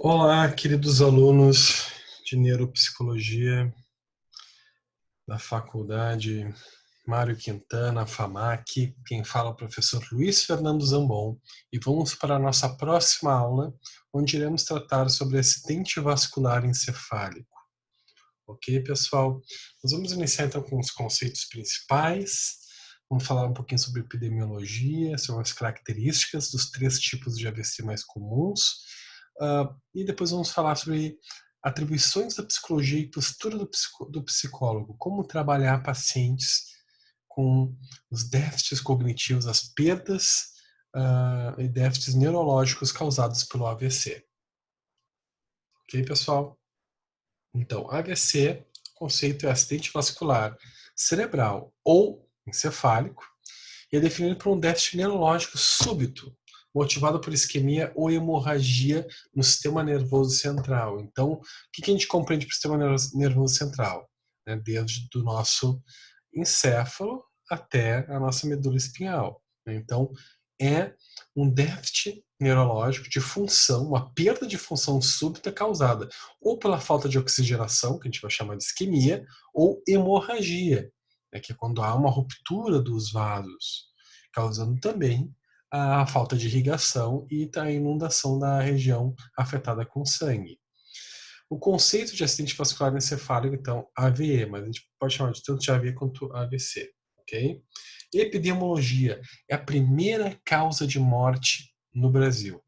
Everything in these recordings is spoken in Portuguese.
Olá, queridos alunos de Neuropsicologia da Faculdade Mário Quintana, FAMAC. Quem fala é o professor Luiz Fernando Zambon e vamos para a nossa próxima aula, onde iremos tratar sobre acidente vascular encefálico. Ok, pessoal? Nós vamos iniciar então com os conceitos principais. Vamos falar um pouquinho sobre epidemiologia, sobre as características dos três tipos de AVC mais comuns. E depois vamos falar sobre atribuições da psicologia e postura do psicólogo, como trabalhar pacientes com os déficits cognitivos, as perdas e déficits neurológicos causados pelo AVC. Ok, pessoal? Então, AVC, o conceito é acidente vascular cerebral ou encefálico, e é definido por um déficit neurológico súbito, motivado por isquemia ou hemorragia no sistema nervoso central. Então, o que a gente compreende por sistema nervoso central? Desde do nosso encéfalo até a nossa medula espinhal. Então, é um déficit neurológico de função, uma perda de função súbita causada ou pela falta de oxigenação, que a gente vai chamar de isquemia, ou hemorragia, que é quando há uma ruptura dos vasos, causando também a falta de irrigação e a inundação da região afetada com sangue. O conceito de acidente vascular encefálico, então, AVE, mas a gente pode chamar de tanto de AVE quanto AVC, ok? Epidemiologia é a primeira causa de morte no Brasil.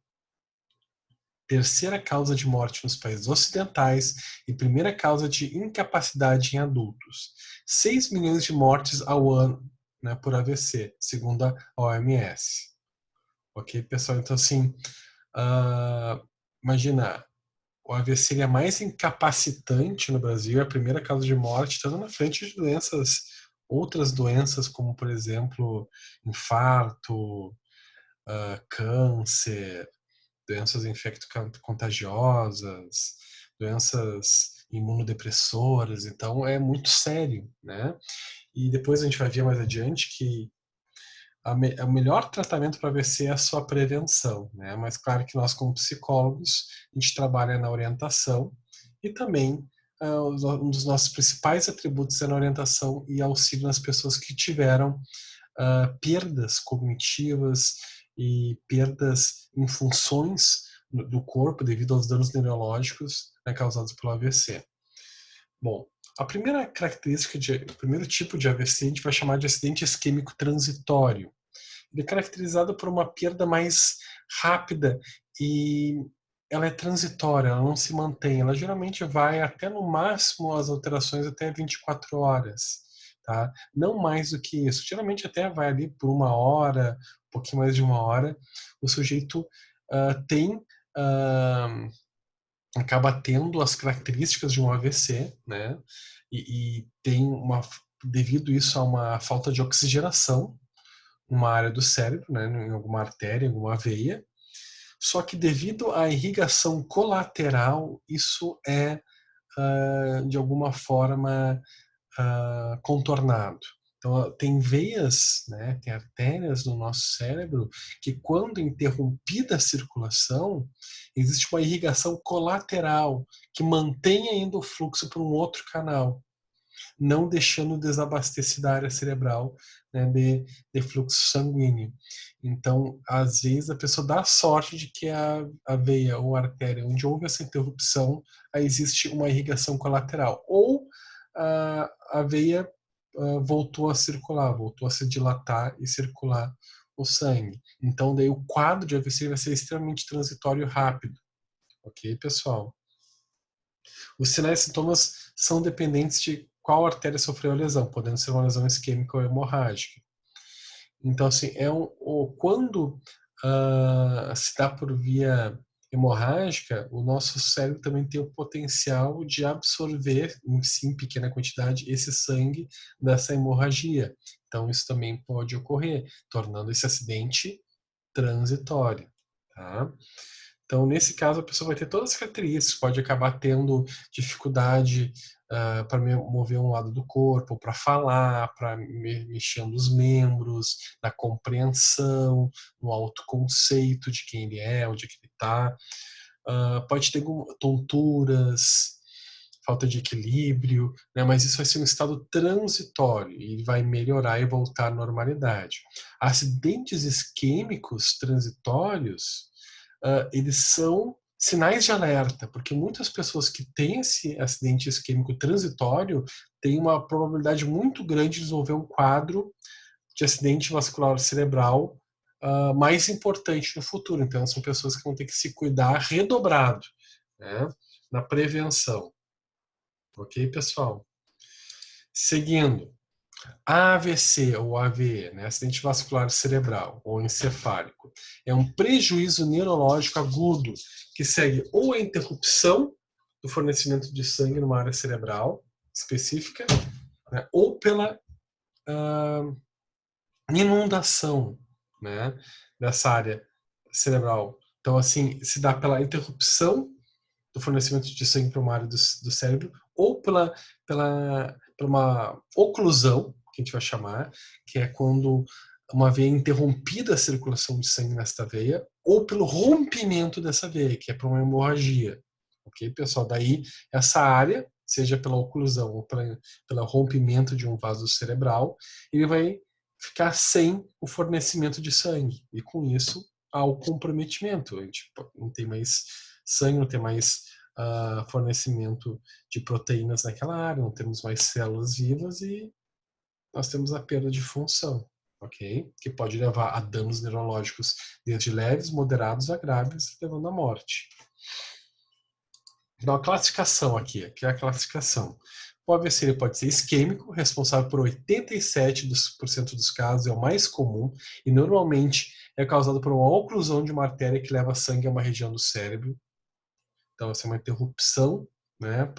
Terceira causa de morte nos países ocidentais e primeira causa de incapacidade em adultos. 6 milhões de mortes ao ano, né, por AVC, segundo a OMS. Ok, pessoal? Então, assim, imagina, o AVC ele é mais incapacitante no Brasil, é a primeira causa de morte, estando na frente de outras doenças, como, por exemplo, infarto, câncer, doenças infecto-contagiosas, doenças imunodepressoras. Então, é muito sério, né? E depois a gente vai ver mais adiante que o melhor tratamento para AVC é a sua prevenção, né? Mas claro que nós, como psicólogos, a gente trabalha na orientação e também um dos nossos principais atributos é na orientação e auxílio nas pessoas que tiveram perdas cognitivas e perdas em funções do corpo devido aos danos neurológicos, né, causados pelo AVC. Bom, a primeira característica, o primeiro tipo de AVC a gente vai chamar de acidente isquêmico transitório. Ele é caracterizado por uma perda mais rápida e ela é transitória, ela não se mantém. Ela geralmente vai até no máximo as alterações até 24 horas, tá? Não mais do que isso. Geralmente até vai ali por uma hora, um pouquinho mais de uma hora. O sujeito tem acaba tendo as características de um AVC, né? E tem devido isso a uma falta de oxigenação numa área do cérebro, né, em alguma artéria, em alguma veia. Só que devido à irrigação colateral, isso é de alguma forma contornado. Então, tem veias, né, tem artérias no nosso cérebro que, quando interrompida a circulação, existe uma irrigação colateral que mantém ainda o fluxo para um outro canal, não deixando desabastecida a área cerebral, né, de fluxo sanguíneo. Então, às vezes, a pessoa dá sorte de que a veia ou a artéria onde houve essa interrupção, aí existe uma irrigação colateral. Ou a veia voltou a circular, voltou a se dilatar e circular o sangue. Então, daí o quadro de AVC vai ser extremamente transitório e rápido. Ok, pessoal? Os sinais e sintomas são dependentes de qual artéria sofreu a lesão, podendo ser uma lesão isquêmica ou hemorrágica. Então, assim, quando se dá por via hemorrágica, o nosso cérebro também tem o potencial de absorver, em pequena quantidade, esse sangue dessa hemorragia. Então, isso também pode ocorrer, tornando esse acidente transitório. Tá? Então, nesse caso, a pessoa vai ter todas as características, pode acabar tendo dificuldade para mover um lado do corpo, para falar, para mexer nos membros, na compreensão, no autoconceito de quem ele é, onde é que ele está. pode ter tonturas, falta de equilíbrio, né? Mas isso vai ser um estado transitório e vai melhorar e voltar à normalidade. Acidentes isquêmicos transitórios, eles são sinais de alerta, porque muitas pessoas que têm esse acidente isquêmico transitório têm uma probabilidade muito grande de desenvolver um quadro de acidente vascular cerebral mais importante no futuro. Então, são pessoas que vão ter que se cuidar redobrado, né, na prevenção. Ok, pessoal? Seguindo, AVC ou AVE, né, acidente vascular cerebral ou encefálico, é um prejuízo neurológico agudo que segue ou a interrupção do fornecimento de sangue numa área cerebral específica, né, ou pela inundação, né, dessa área cerebral. Então, assim, se dá pela interrupção do fornecimento de sangue para uma área do cérebro ou por uma oclusão, que a gente vai chamar, que é quando uma veia interrompida a circulação de sangue nesta veia, ou pelo rompimento dessa veia, que é para uma hemorragia. Ok, pessoal? Daí, essa área, seja pela oclusão ou pelo rompimento de um vaso cerebral, ele vai ficar sem o fornecimento de sangue. E com isso, há o comprometimento. A gente não tem mais sangue, não tem mais fornecimento de proteínas naquela área, não temos mais células vivas e nós temos a perda de função, ok? Que pode levar a danos neurológicos desde leves, moderados a graves, levando à morte. Então, a classificação aqui é a classificação. O AVC ele pode ser isquêmico, responsável por 87% dos casos, é o mais comum, e normalmente é causado por uma oclusão de uma artéria que leva sangue a uma região do cérebro. Então, essa é uma interrupção, né,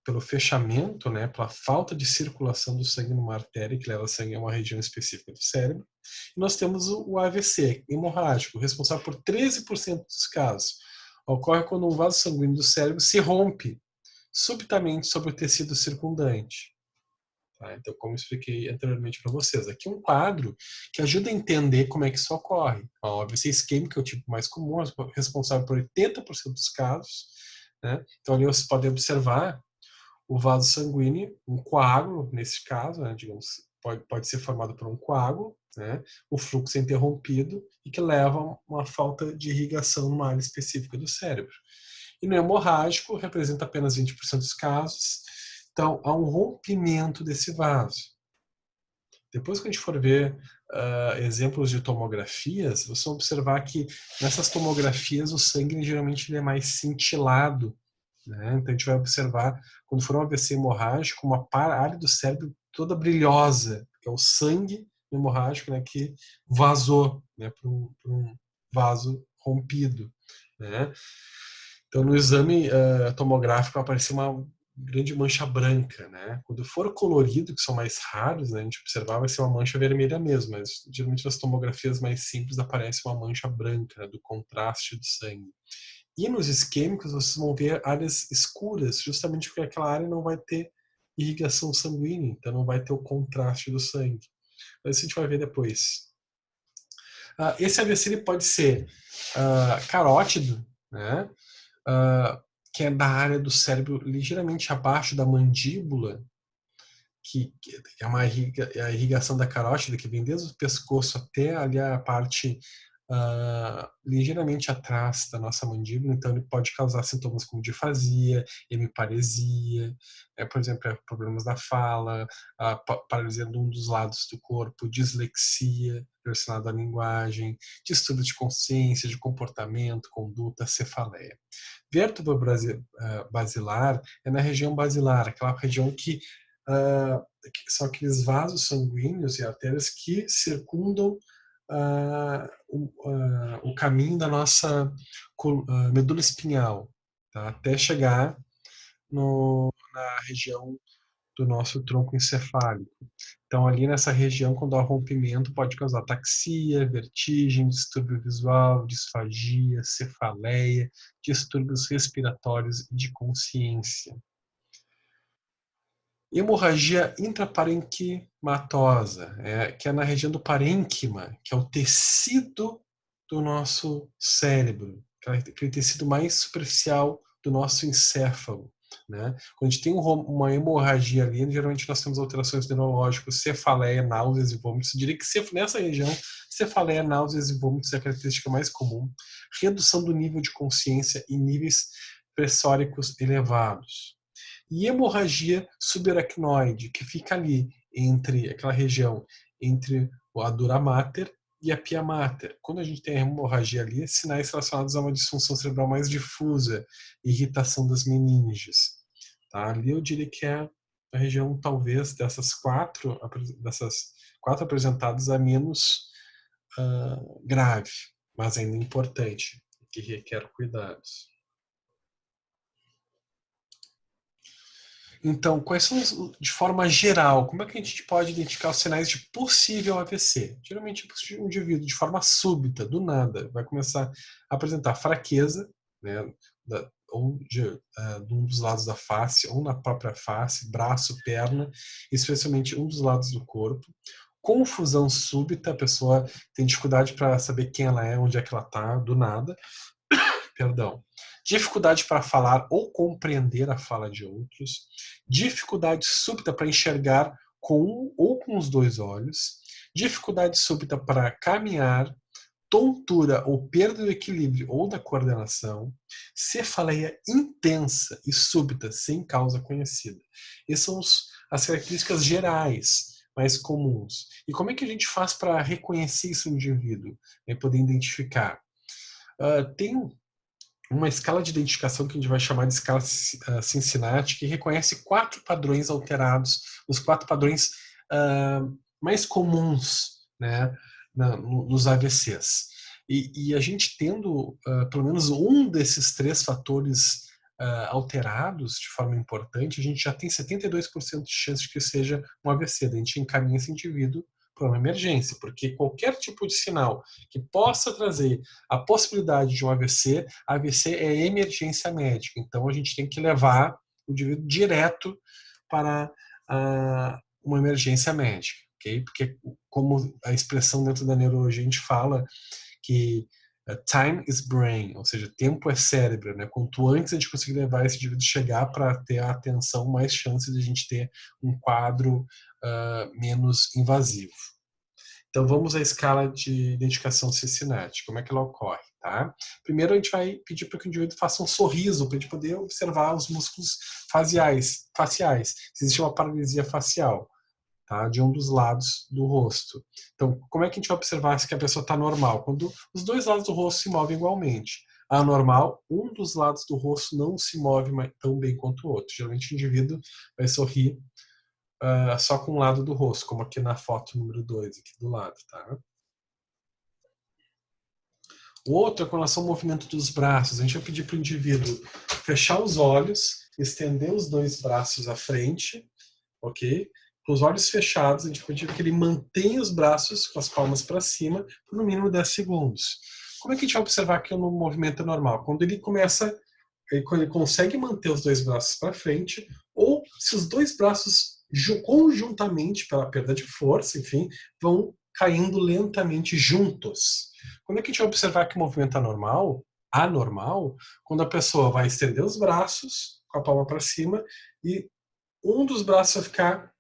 pelo fechamento, né, pela falta de circulação do sangue numa artéria que leva sangue a uma região específica do cérebro. E nós temos o AVC, hemorrágico, responsável por 13% dos casos. Ocorre quando um vaso sanguíneo do cérebro se rompe subitamente sobre o tecido circundante. Tá? Então, como eu expliquei anteriormente para vocês, aqui um quadro que ajuda a entender como é que isso ocorre. O AVC isquêmico é o tipo mais comum, responsável por 80% dos casos. Né? Então, ali vocês podem observar o vaso sanguíneo, um coágulo, nesse caso, né, digamos, pode ser formado por um coágulo, né, o fluxo é interrompido e que leva a uma falta de irrigação numa área específica do cérebro. E no hemorrágico, representa apenas 20% dos casos, então há um rompimento desse vaso. Depois que a gente for ver exemplos de tomografias, vocês vão observar que nessas tomografias o sangue geralmente ele é mais cintilado, né? Então a gente vai observar, quando for um AVC hemorrágico, uma área do cérebro toda brilhosa, que é o sangue hemorrágico, né, que vazou, né, para um vaso rompido. Né? Então no exame tomográfico vai aparecer uma grande mancha branca. Né? Quando for colorido, que são mais raros, né, a gente observar, vai ser uma mancha vermelha mesmo, mas geralmente nas tomografias mais simples aparece uma mancha branca, né, do contraste do sangue. E nos isquêmicos vocês vão ver áreas escuras, justamente porque aquela área não vai ter irrigação sanguínea, então não vai ter o contraste do sangue. Mas isso a gente vai ver depois. Esse AVC ele pode ser carótido, né? Que é da área do cérebro ligeiramente abaixo da mandíbula, que é a irrigação da carótida, que vem desde o pescoço até ali a parte ligeiramente atrás da nossa mandíbula, então ele pode causar sintomas como disfasia, hemiparesia, por exemplo, problemas da fala, paralisia de um dos lados do corpo, dislexia relacionada à linguagem, distúrbio de consciência, de comportamento, conduta, cefaleia. Vértebra basilar é na região basilar, aquela região que são aqueles vasos sanguíneos e artérias que circundam o caminho da nossa medula espinhal, tá? Até chegar na região do nosso tronco encefálico. Então, ali nessa região, quando há rompimento, pode causar ataxia, vertigem, distúrbio visual, disfagia, cefaleia, distúrbios respiratórios e de consciência. Hemorragia intraparenquimatosa, que é na região do parênquima, que é o tecido do nosso cérebro. aquele tecido mais superficial do nosso encéfalo, né? Quando a gente tem uma hemorragia ali, geralmente nós temos alterações neurológicas, cefaleia, náuseas e vômitos. Eu diria que nessa região, cefaleia, náuseas e vômitos é a característica mais comum. Redução do nível de consciência e níveis pressóricos elevados. E hemorragia subaracnoide, que fica ali entre aquela região entre a dura mater e a pia mater. Quando a gente tem a hemorragia ali, sinais relacionados a uma disfunção cerebral mais difusa, irritação das meninges. Tá? Ali eu diria que é a região, talvez, dessas quatro apresentadas, a menos grave, mas ainda importante, que requer cuidados. Então, quais são, de forma geral, como é que a gente pode identificar os sinais de possível AVC? Geralmente, um indivíduo, de forma súbita, do nada, vai começar a apresentar fraqueza, né, ou de um dos lados da face, ou na própria face, braço, perna, especialmente um dos lados do corpo. Confusão súbita, a pessoa tem dificuldade para saber quem ela é, onde é que ela está, do nada. Perdão. Dificuldade para falar ou compreender a fala de outros, dificuldade súbita para enxergar com um ou com os dois olhos, dificuldade súbita para caminhar, tontura ou perda do equilíbrio ou da coordenação, cefaleia intensa e súbita, sem causa conhecida. Essas são as características gerais mais comuns. E como é que a gente faz para reconhecer esse indivíduo, né, poder identificar? Tem uma escala de identificação que a gente vai chamar de escala Cincinnati, que reconhece 4 padrões alterados, os 4 padrões mais comuns, né, nos AVCs. E a gente tendo pelo menos um desses 3 fatores alterados de forma importante, a gente já tem 72% de chance de que seja um AVC. A gente encaminha esse indivíduo para uma emergência, porque qualquer tipo de sinal que possa trazer a possibilidade de um AVC, AVC é emergência médica. Então a gente tem que levar o indivíduo direto para uma emergência médica, ok? Porque como a expressão dentro da neurologia a gente fala que time is brain, ou seja, tempo é cérebro, né? Quanto antes a gente conseguir levar esse indivíduo chegar para ter a atenção, mais chance de a gente ter um quadro menos invasivo. Então vamos à escala de identificação Cincinnati, como é que ela ocorre, tá? Primeiro a gente vai pedir para que o indivíduo faça um sorriso, para a gente poder observar os músculos faciais, se existe uma paralisia facial, tá? De um dos lados do rosto. Então, como é que a gente vai observar se a pessoa está normal? Quando os dois lados do rosto se movem igualmente. Anormal, um dos lados do rosto não se move tão bem quanto o outro. Geralmente o indivíduo vai sorrir só com um lado do rosto, como aqui na foto número 2, aqui do lado, tá? O outro é com relação ao movimento dos braços. A gente vai pedir para o indivíduo fechar os olhos, estender os dois braços à frente, ok? Com os olhos fechados, a gente vai pedir que ele mantenha os braços com as palmas para cima por no mínimo 10 segundos. Como é que a gente vai observar que o movimento é normal? Quando ele consegue manter os dois braços para frente, ou se os dois braços conjuntamente, pela perda de força, enfim, vão caindo lentamente juntos. Quando é que a gente vai observar que o movimento é anormal, quando a pessoa vai estender os braços com a palma para cima e um dos braços vai ficar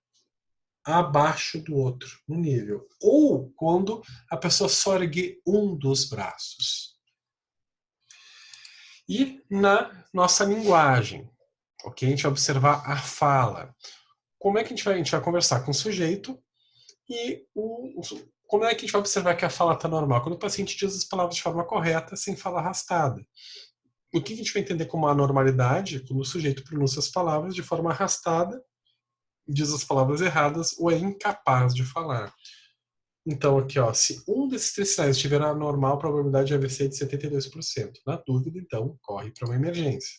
abaixo do outro, no nível. Ou quando a pessoa só ergue um dos braços. E na nossa linguagem, ok? A gente vai observar a fala. Como é que a gente vai conversar com o sujeito e como é que a gente vai observar que a fala está normal? Quando o paciente diz as palavras de forma correta, sem fala arrastada. O que a gente vai entender como anormalidade? Quando o sujeito pronuncia as palavras de forma arrastada, diz as palavras erradas ou é incapaz de falar. Então, aqui, ó, se um desses 3 sinais estiver anormal, a probabilidade de AVC é de 72%. Na dúvida, então, corre para uma emergência.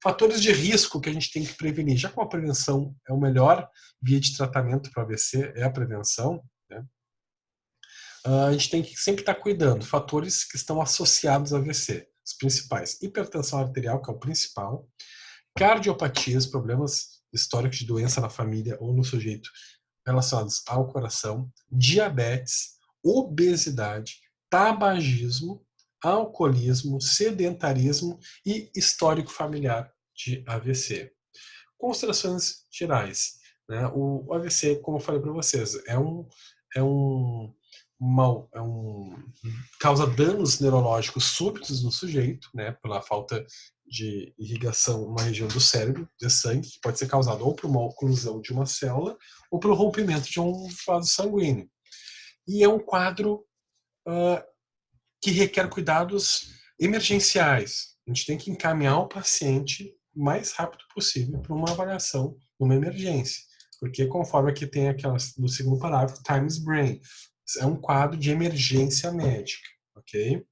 Fatores de risco que a gente tem que prevenir. Já que a prevenção é o melhor via de tratamento para AVC, é a prevenção, né? A gente tem que sempre estar cuidando. Fatores que estão associados a AVC. Os principais. Hipertensão arterial, que é o principal. Cardiopatias, problemas históricos de doença na família ou no sujeito relacionados ao coração, diabetes, obesidade, tabagismo, alcoolismo, sedentarismo e histórico familiar de AVC. Considerações gerais, né? O AVC, como eu falei para vocês, é um mal, causa danos neurológicos súbitos no sujeito, né? Pela falta de irrigação numa região do cérebro, de sangue, que pode ser causado ou por uma oclusão de uma célula ou pelo rompimento de um vaso sanguíneo. E é um quadro que requer cuidados emergenciais. A gente tem que encaminhar o paciente o mais rápido possível para uma avaliação numa emergência. Porque conforme aqui tem aquela no segundo parágrafo, Times Brain, é um quadro de emergência médica, ok?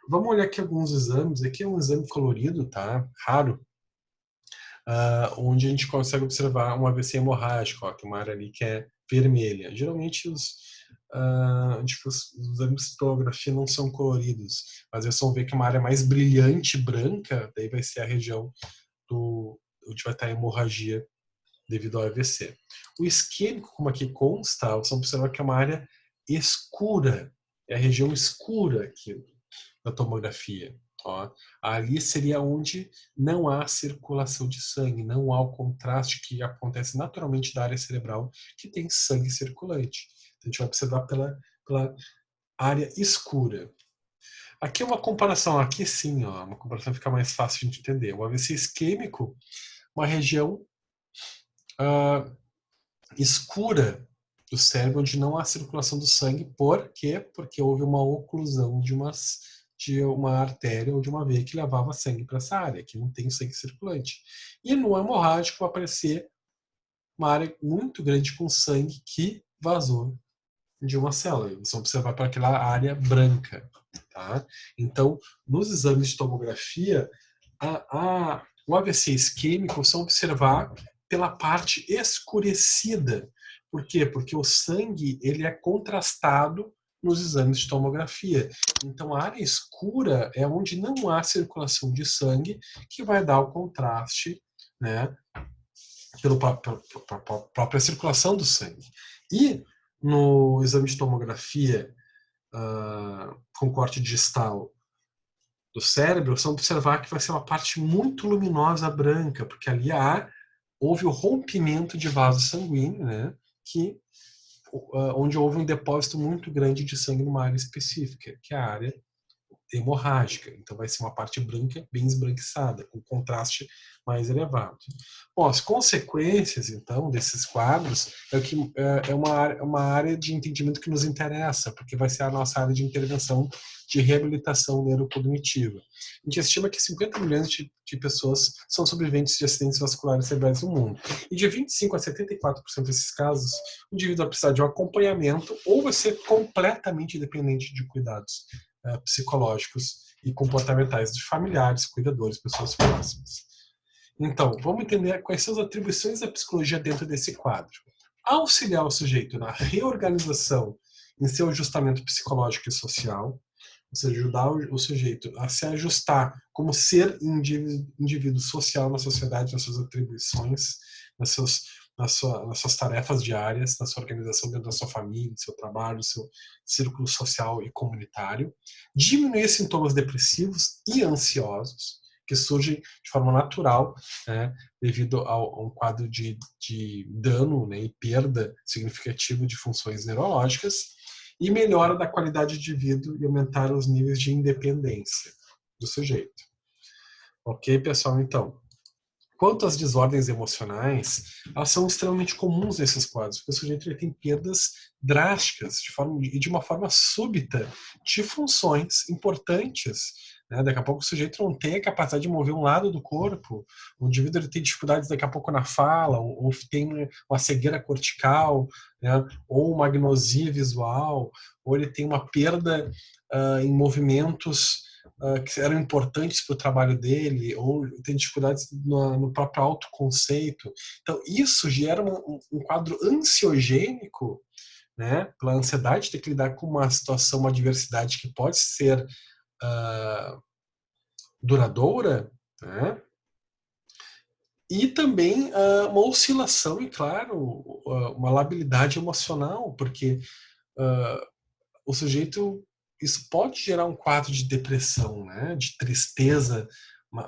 Vamos olhar aqui alguns exames. Aqui é um exame colorido, tá? Raro. Onde a gente consegue observar um AVC hemorrágico, ó, que é uma área ali que é vermelha. Geralmente os exames de citolografia não são coloridos, mas vocês vão ver que é uma área mais brilhante, branca, daí vai ser a região onde vai estar a hemorragia devido ao AVC. O isquêmico, como aqui consta, vocês vão observar que é uma área escura, é a região escura aqui da tomografia. Ó, ali seria onde não há circulação de sangue, não há o contraste que acontece naturalmente da área cerebral, que tem sangue circulante. Então, a gente vai observar pela área escura. Aqui é uma comparação, aqui sim, ó, uma comparação fica mais fácil de entender. O AVC isquêmico, uma região escura do cérebro, onde não há circulação do sangue. Por quê? Porque houve uma oclusão de uma artéria ou de uma veia que levava sangue para essa área, que não tem sangue circulante. E no hemorrágico vai aparecer uma área muito grande com sangue que vazou de uma célula. Eles vão observar para aquela área branca. Tá? Então, nos exames de tomografia, o AVC isquêmico são observar pela parte escurecida. Por quê? Porque o sangue ele é contrastado nos exames de tomografia. Então, a área escura é onde não há circulação de sangue, que vai dar o contraste, né, pela própria circulação do sangue. E no exame de tomografia com corte distal do cérebro, você vai observar que vai ser uma parte muito luminosa branca, porque ali houve o rompimento de vaso sanguíneo, né, onde houve um depósito muito grande de sangue numa área específica, que é a área hemorrágica. Então vai ser uma parte branca bem esbranquiçada, com contraste mais elevado. Bom, as consequências, então, desses quadros é uma área de entendimento que nos interessa, porque vai ser a nossa área de intervenção de reabilitação neurocognitiva. A gente estima que 50 milhões de pessoas são sobreviventes de acidentes vasculares cerebrais no mundo. E de 25% a 74% desses casos, o indivíduo vai precisar de um acompanhamento ou vai ser completamente dependente de cuidados psicológicos e comportamentais de familiares, cuidadores, pessoas próximas. Então, vamos entender quais são as atribuições da psicologia dentro desse quadro. Auxiliar o sujeito na reorganização em seu ajustamento psicológico e social, ou seja, ajudar o sujeito a se ajustar como ser indivíduo social na sociedade, nas suas atribuições, nas suas tarefas diárias, na sua organização dentro da sua família, do seu trabalho, do seu círculo social e comunitário. Diminuir sintomas depressivos e ansiosos, que surgem de forma natural, né, devido a um quadro de dano, né, e perda significativa de funções neurológicas, e melhora da qualidade de vida e aumentar os níveis de independência do sujeito. Ok, pessoal? Então, quanto às desordens emocionais, elas são extremamente comuns nesses quadros, porque o sujeito ele tem perdas drásticas e de uma forma súbita de funções importantes. Né? Daqui a pouco o sujeito não tem a capacidade de mover um lado do corpo, o indivíduo ele tem dificuldades daqui a pouco na fala, ou tem uma cegueira cortical, né? Ou uma agnosia visual, ou ele tem uma perda em movimentos que eram importantes para o trabalho dele, ou tem dificuldades no próprio autoconceito. Então, isso gera um quadro ansiogênico, né, pela ansiedade de ter que lidar com uma situação, uma adversidade que pode ser duradoura, né, e também uma oscilação e, claro, uma labilidade emocional, porque o sujeito isso pode gerar um quadro de depressão, né, de tristeza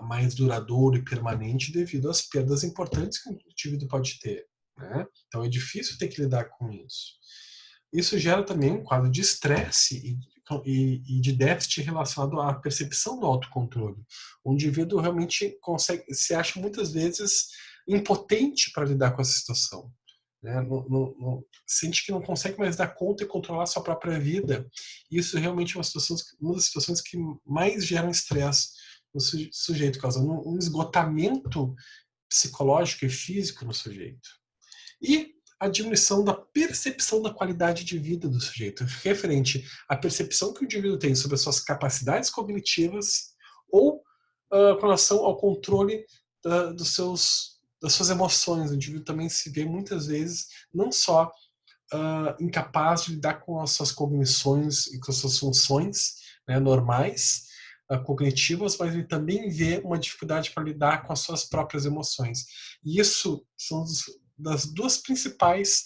mais duradouro e permanente devido às perdas importantes que o indivíduo pode ter, né? Então é difícil ter que lidar com isso. Isso gera também um quadro de estresse e de déficit relacionado à percepção do autocontrole. O indivíduo realmente se acha muitas vezes impotente para lidar com essa situação, né? Sente que não consegue mais dar conta e controlar a sua própria vida. Isso realmente é uma das situações que mais geram estresse no sujeito, causando um esgotamento psicológico e físico no sujeito. E a diminuição da percepção da qualidade de vida do sujeito, referente à percepção que o indivíduo tem sobre as suas capacidades cognitivas ou com relação ao controle das suas emoções. O indivíduo também se vê muitas vezes não só incapaz de lidar com as suas cognições e com as suas funções, né, normais, cognitivas, mas ele também vê uma dificuldade para lidar com as suas próprias emoções. E isso são das duas principais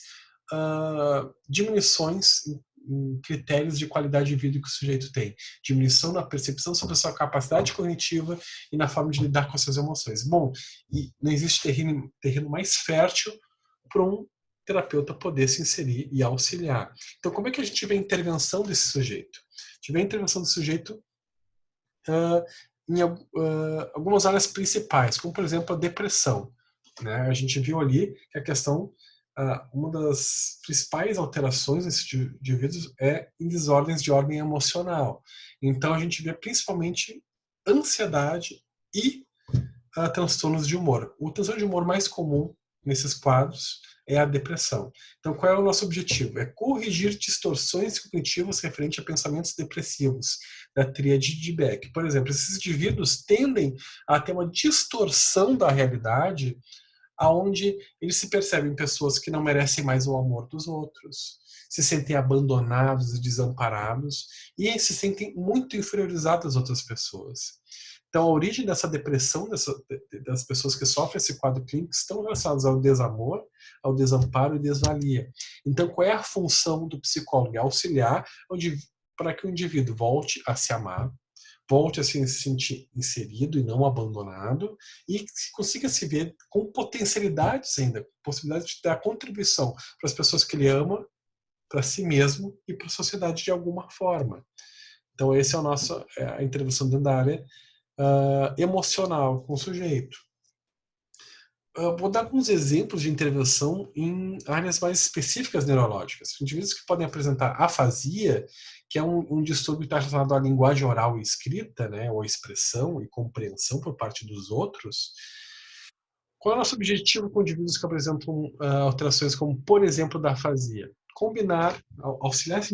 diminuições em critérios de qualidade de vida que o sujeito tem. Diminuição na percepção sobre a sua capacidade cognitiva e na forma de lidar com as suas emoções. Bom, e não existe terreno mais fértil para um terapeuta poder se inserir e auxiliar. Então, como é que a gente vê a intervenção desse sujeito? A gente vê a intervenção desse sujeito em algumas áreas principais, como, por exemplo, a depressão, né? A gente viu ali que a questão, uma das principais alterações desses indivíduos é em desordens de ordem emocional. Então, a gente vê principalmente ansiedade e transtornos de humor. O transtorno de humor mais comum nesses quadros é a depressão. Então, qual é o nosso objetivo? É corrigir distorções cognitivas referentes a pensamentos depressivos, da tríade de Beck. Por exemplo, esses indivíduos tendem a ter uma distorção da realidade, aonde eles se percebem pessoas que não merecem mais o amor dos outros, se sentem abandonados e desamparados, e se sentem muito inferiorizados às outras pessoas. Então, a origem dessa depressão das pessoas que sofrem esse quadro clínico estão relacionadas ao desamor, ao desamparo e desvalia. Então, qual é a função do psicólogo? É auxiliar para que o indivíduo volte a se amar, volte a se sentir inserido e não abandonado, e consiga se ver com potencialidades ainda, possibilidade de dar contribuição para as pessoas que ele ama, para si mesmo e para a sociedade de alguma forma. Então, essa é a intervenção dentro da área emocional com o sujeito. Vou dar alguns exemplos de intervenção em áreas mais específicas neurológicas. Indivíduos que podem apresentar afasia, que é um distúrbio que está relacionado à linguagem oral e escrita, né, ou expressão e compreensão por parte dos outros. Qual é o nosso objetivo com indivíduos que apresentam alterações como, por exemplo, da afasia? Auxiliar esse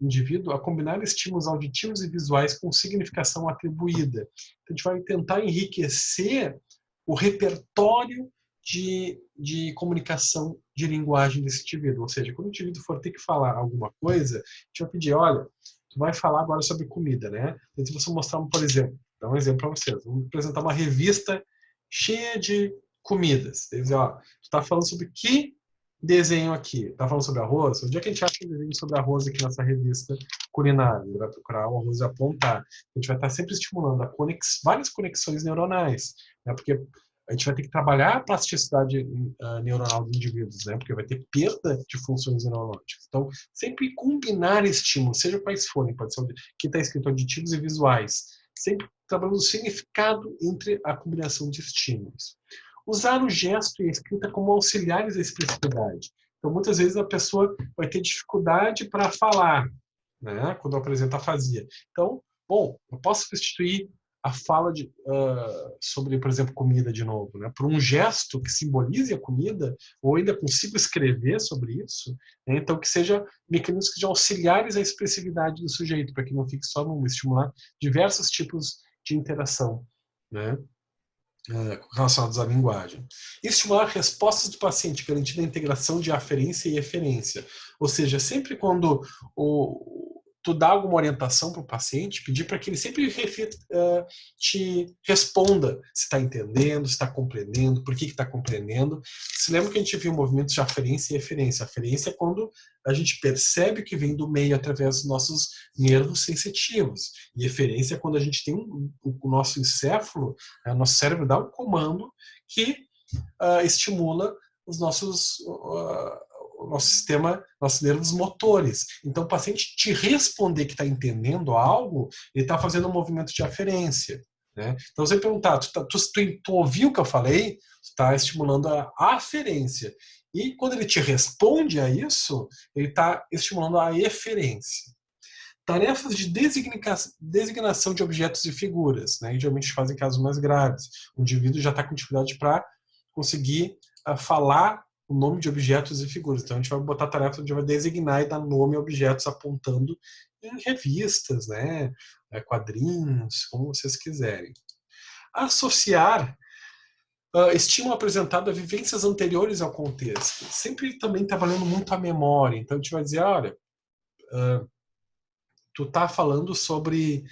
indivíduo a combinar estímulos auditivos e visuais com significação atribuída. Então, a gente vai tentar enriquecer o repertório de comunicação de linguagem desse indivíduo. Ou seja, quando o indivíduo for ter que falar alguma coisa, a gente vai pedir, olha, tu vai falar agora sobre comida, né? Então, se você mostrar, por exemplo, dar um exemplo para vocês, vamos apresentar uma revista cheia de comidas. Quer dizer, ó, tu está falando sobre que desenho aqui? Está falando sobre arroz? Onde é que a gente acha um desenho sobre arroz aqui nessa revista culinária? Ele vai procurar o arroz e apontar. A gente vai estar sempre estimulando várias conexões neuronais, né? Porque a gente vai ter que trabalhar a plasticidade neuronal dos indivíduos, né? Porque vai ter perda de funções neurológicas. Então, sempre combinar estímulos, seja quais forem, pode ser que está escrito auditivos e visuais, sempre trabalhando o significado entre a combinação de estímulos. Usar o gesto e a escrita como auxiliares da expressividade. Então, muitas vezes a pessoa vai ter dificuldade para falar, né? Quando apresenta afasia. Então, bom, eu posso substituir a fala sobre, por exemplo, comida de novo, né, por um gesto que simbolize a comida, ou ainda consigo escrever sobre isso, né, então que seja mecanismos de auxiliares à expressividade do sujeito, para que não fique só no estimular diversos tipos de interação, né, relacionados à linguagem. Estimular respostas do paciente, garantindo a integração de aferência e eferência. Ou seja, sempre quando tu dá alguma orientação para o paciente, pedir para que ele sempre te responda se está entendendo, se está compreendendo, por que está compreendendo. Se lembra que a gente viu movimentos de aferência e eferência. Aferência é quando a gente percebe que vem do meio através dos nossos nervos sensitivos. E eferência é quando a gente tem o nosso encéfalo, nosso cérebro dá um comando que estimula os nossos o nosso sistema, nossos nervos motores. Então, o paciente te responder que está entendendo algo, ele está fazendo um movimento de aferência. Né? Então, você perguntar, tu ouviu o que eu falei? Está estimulando a aferência. E quando ele te responde a isso, ele está estimulando a eferência. Tarefas de designação de objetos e figuras, né? Geralmente fazem casos mais graves. O indivíduo já está com dificuldade para conseguir falar o nome de objetos e figuras. Então a gente vai botar a tarefa onde vai designar e dar nome a objetos apontando em revistas, né? Quadrinhos, como vocês quiserem. Associar estímulo apresentado a vivências anteriores ao contexto. Sempre também está valendo muito a memória. Então a gente vai dizer, olha, tu tá falando sobre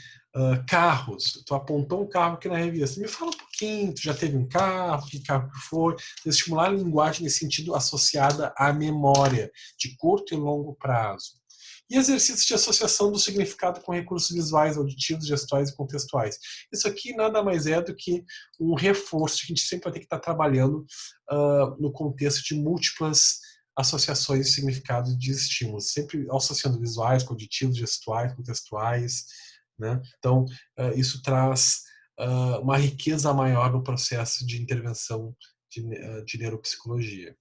carros, tu apontou um carro aqui na revista, me fala um pouquinho, tu já teve um carro, que carro que foi, estimular a linguagem nesse sentido associada à memória, de curto e longo prazo. E exercícios de associação do significado com recursos visuais, auditivos, gestuais e contextuais. Isso aqui nada mais é do que um reforço que a gente sempre vai ter que estar trabalhando no contexto de múltiplas associações de significado de estímulos, sempre associando visuais, auditivos, gestuais, contextuais, né? Então, isso traz uma riqueza maior no processo de intervenção de neuropsicologia.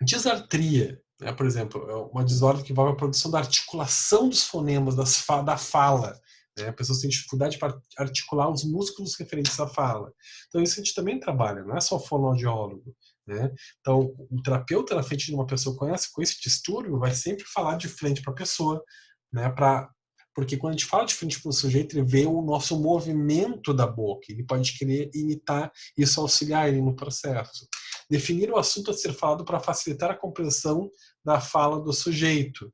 Disartria, né, por exemplo, é uma desordem que envolve a produção da articulação dos fonemas da fala. Né? A pessoa tem dificuldade para articular os músculos referentes à fala. Então, isso a gente também trabalha, não é só o fonoaudiólogo. Né? Então, o terapeuta na frente de uma pessoa com esse distúrbio vai sempre falar de frente para a pessoa, né? Porque quando a gente fala de frente para o sujeito, ele vê o nosso movimento da boca, ele pode querer imitar isso, auxiliar ele no processo. Definir o assunto a ser falado para facilitar a compreensão da fala do sujeito.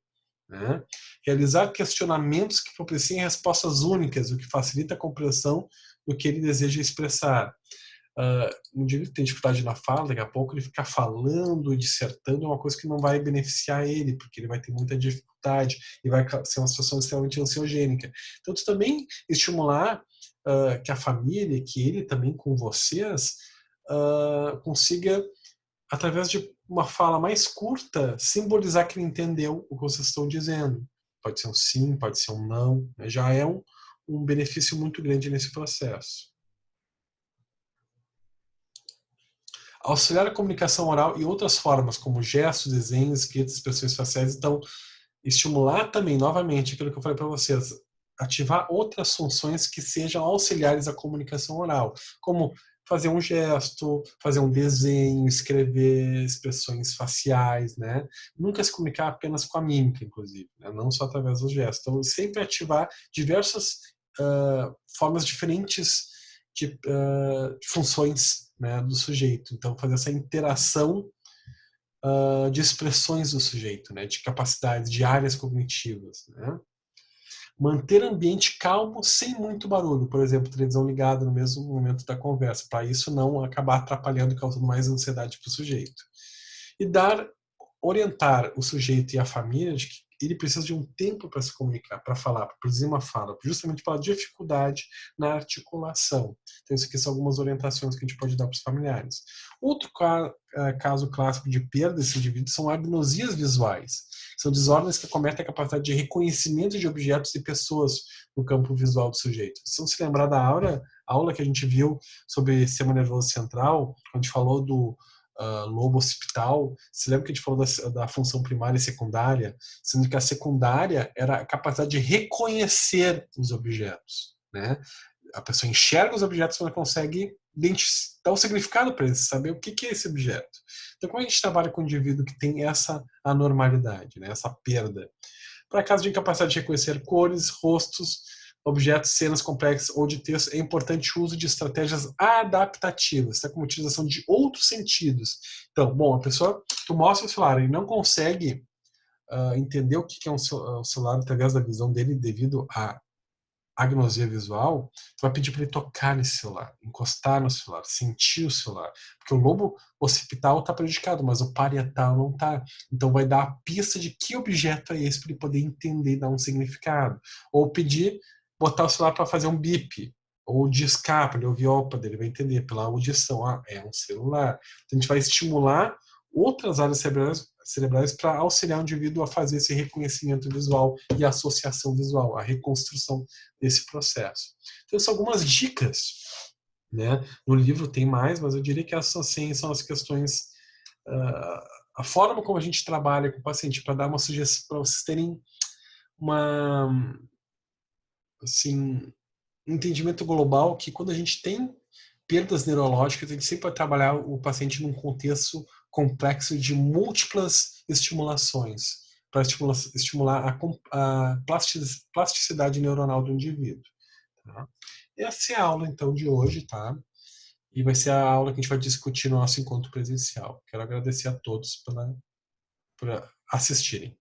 Né? Realizar questionamentos que propiciem respostas únicas, o que facilita a compreensão do que ele deseja expressar. Um indivíduo que tem dificuldade na fala, daqui a pouco ele ficar falando e dissertando é uma coisa que não vai beneficiar ele, porque ele vai ter muita dificuldade e vai ser uma situação extremamente ansiogênica. Então, tu também estimular que a família, que ele também com vocês, consiga, através de uma fala mais curta, simbolizar que ele entendeu o que vocês estão dizendo. Pode ser um sim, pode ser um não, né? Já é um benefício muito grande nesse processo. Auxiliar a comunicação oral e outras formas, como gestos, desenhos, escritas, expressões faciais. Então, estimular também, novamente, aquilo que eu falei para vocês, ativar outras funções que sejam auxiliares à comunicação oral, como fazer um gesto, fazer um desenho, escrever expressões faciais, né? Nunca se comunicar apenas com a mímica, inclusive, né? Não só através dos gestos. Então, sempre ativar diversas formas diferentes de funções, né, do sujeito. Então, fazer essa interação de expressões do sujeito, né, de capacidades, de áreas cognitivas. Né? Manter ambiente calmo sem muito barulho, por exemplo, televisão ligada no mesmo momento da conversa, para isso não acabar atrapalhando e causando mais ansiedade para o sujeito. E orientar o sujeito e a família de que ele precisa de um tempo para se comunicar, para falar, para produzir uma fala, justamente pela dificuldade na articulação. Então, isso aqui são algumas orientações que a gente pode dar para os familiares. Outro caso clássico de perda desse indivíduo são agnosias visuais. São desordens que acometem a capacidade de reconhecimento de objetos e pessoas no campo visual do sujeito. Se não se lembrar da aula que a gente viu sobre sistema nervoso central, a gente falou do lobo occipital, se lembra que a gente falou da função primária e secundária, sendo que a secundária era a capacidade de reconhecer os objetos, né? A pessoa enxerga os objetos, mas consegue dar um significado para eles, saber o que é esse objeto. Então, como a gente trabalha com um indivíduo que tem essa anormalidade, né? Essa perda? Para caso de incapacidade de reconhecer cores, rostos, objetos, cenas complexas ou de texto, é importante o uso de estratégias adaptativas, tá? Como utilização de outros sentidos. Então, bom, a pessoa, tu mostra o celular, ele não consegue entender o que é um celular através da visão dele devido à agnosia visual, tu vai pedir para ele tocar nesse celular, encostar no celular, sentir o celular. Porque o lobo occipital está prejudicado, mas o parietal não está. Então vai dar a pista de que objeto é esse para ele poder entender e dar um significado. Ou pedir, botar o celular para fazer um bip, ou discar para ele ouvir, opa, ele vai entender pela audição, é um celular. Então a gente vai estimular outras áreas cerebrais para auxiliar o indivíduo a fazer esse reconhecimento visual e associação visual, a reconstrução desse processo. Então, são algumas dicas, né? No livro tem mais, mas eu diria que essas assim, são as questões, a forma como a gente trabalha com o paciente, para dar uma sugestão, para vocês terem uma, assim, um entendimento global que quando a gente tem perdas neurológicas, a gente sempre vai trabalhar o paciente num contexto complexo de múltiplas estimulações, para estimular a plasticidade neuronal do indivíduo. Tá? Essa é a aula, então, de hoje, tá? E vai ser a aula que a gente vai discutir no nosso encontro presencial. Quero agradecer a todos por assistirem.